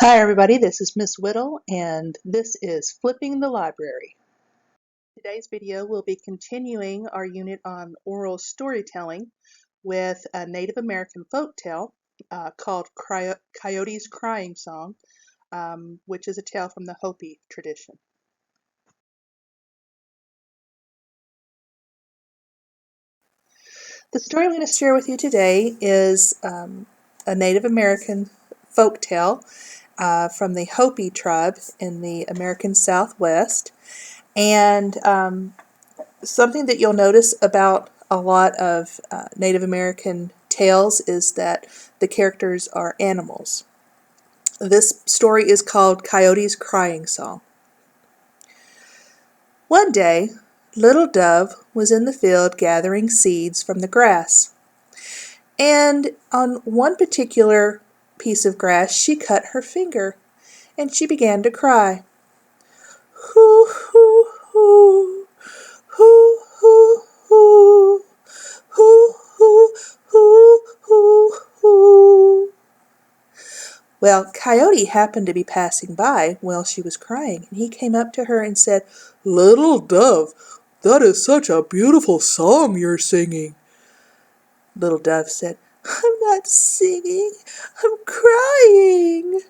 Hi everybody, this is Miss Whittle and this is Flipping the Library. Today's video will be continuing our unit on oral storytelling with a Native American folktale called Coyote's Crying Song, which is a tale from the Hopi tradition. The story I'm going to share with you today is a Native American folktale from the Hopi tribe in the American Southwest. And something that you'll notice about a lot of Native American tales is that the characters are animals. This story is called Coyote's Crying Song. One day, Little Dove was in the field gathering seeds from the grass. And on one particular piece of grass, she cut her finger, and she began to cry. Hoo, hoo, hoo, hoo, hoo, hoo, hoo, hoo, hoo, hoo, hoo. Well, Coyote happened to be passing by while she was crying, and he came up to her and said, "Little Dove, that is such a beautiful song you're singing." Little Dove said, "I'm not singing, I'm crying."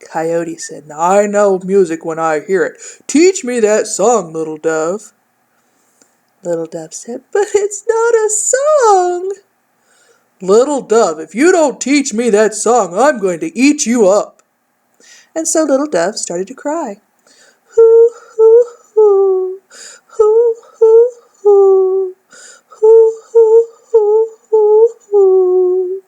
Coyote said, "I know music when I hear it. Teach me that song, Little Dove." Little Dove said, "But it's not a song." "Little Dove, if you don't teach me that song, I'm going to eat you up." And so Little Dove started to cry. Hoo, hoo, hoo, hoo, hoo, hoo, hoo, hoo, hoo, hoo, hoo.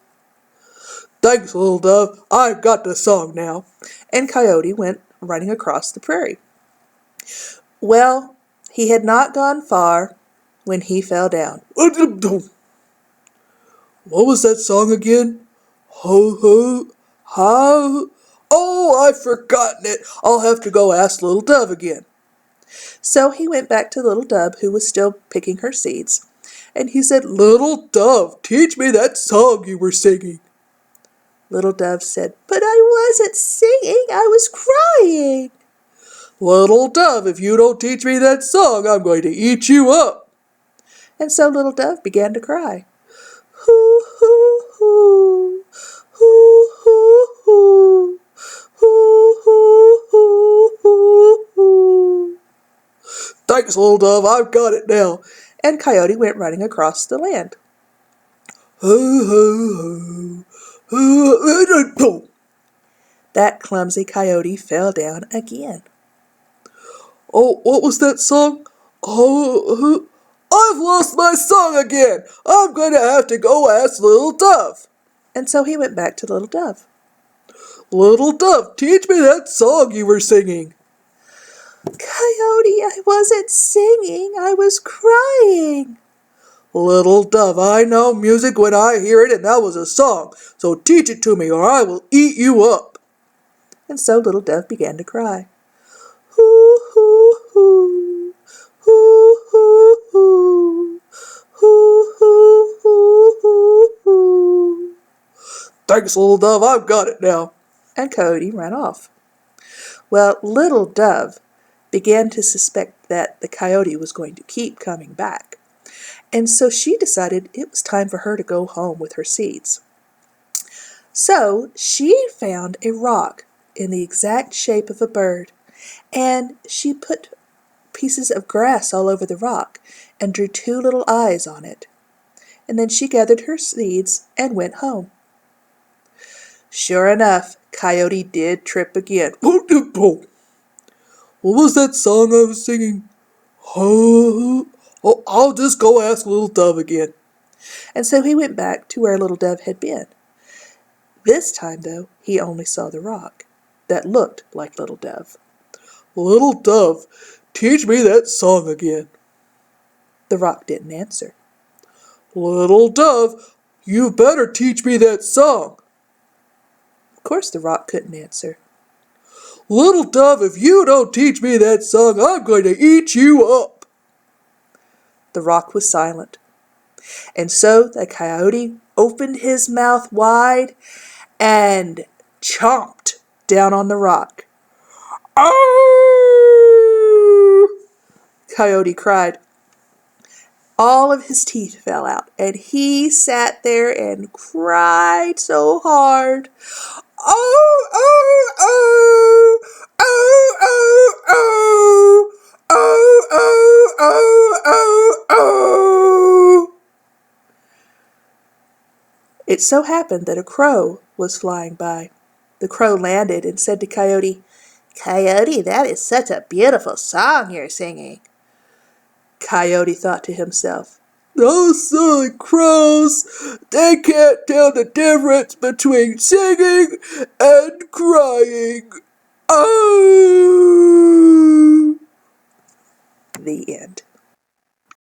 "Thanks, Little Dove, I've got the song now." And Coyote went running across the prairie. Well, he had not gone far when he fell down. "What was that song again? Ho ho, how? Oh, I've forgotten it. I'll have to go ask Little Dove again." So he went back to Little Dove, who was still picking her seeds, and he said, "Little Dove, teach me that song you were singing." Little Dove said, "But I wasn't singing, I was crying." "Little Dove, if you don't teach me that song, I'm going to eat you up." And so Little Dove began to cry. Hoo, hoo, hoo, hoo, hoo, hoo, hoo, hoo, hoo, hoo, hoo. "Thanks, Little Dove, I've got it now." And Coyote went running across the land. Hoo, hoo, hoo, hoo, hoo. That clumsy coyote fell down again. "Oh, what was that song? Oh, I've lost my song again. I'm going to have to go ask Little Dove." And so he went back to Little Dove. "Little Dove, teach me that song you were singing." "Coyote, I wasn't singing, I was crying." "Little Dove, I know music when I hear it, and that was a song. So teach it to me, or I will eat you up." And so Little Dove began to cry. Hoo, hoo, hoo, hoo, hoo, hoo, hoo, hoo, hoo, hoo, hoo. "Thanks, Little Dove, I've got it now." And Coyote ran off. Well, Little Dove began to suspect that the coyote was going to keep coming back. And so she decided it was time for her to go home with her seeds. So she found a rock in the exact shape of a bird, and she put pieces of grass all over the rock and drew two little eyes on it. And then she gathered her seeds and went home. Sure enough, Coyote did trip again. "What was that song I was singing? Oh, I'll just go ask Little Dove again." And so he went back to where Little Dove had been. This time, though, he only saw the rock that looked like Little Dove. "Little Dove, teach me that song again." The rock didn't answer. "Little Dove, you better teach me that song." Of course the rock couldn't answer. "Little Dove, if you don't teach me that song, I'm going to eat you up." The rock was silent. And so the coyote opened his mouth wide and chomped down on the rock. "Oh!" Coyote cried. All of his teeth fell out, and he sat there and cried so hard. "Oh, oh, oh! Oh, oh, oh! Oh, oh, oh, oh, oh!" It so happened that a crow was flying by. The crow landed and said to Coyote, "Coyote, that is such a beautiful song you're singing." Coyote thought to himself, "Those silly crows, they can't tell the difference between singing and crying. Oh!" The end.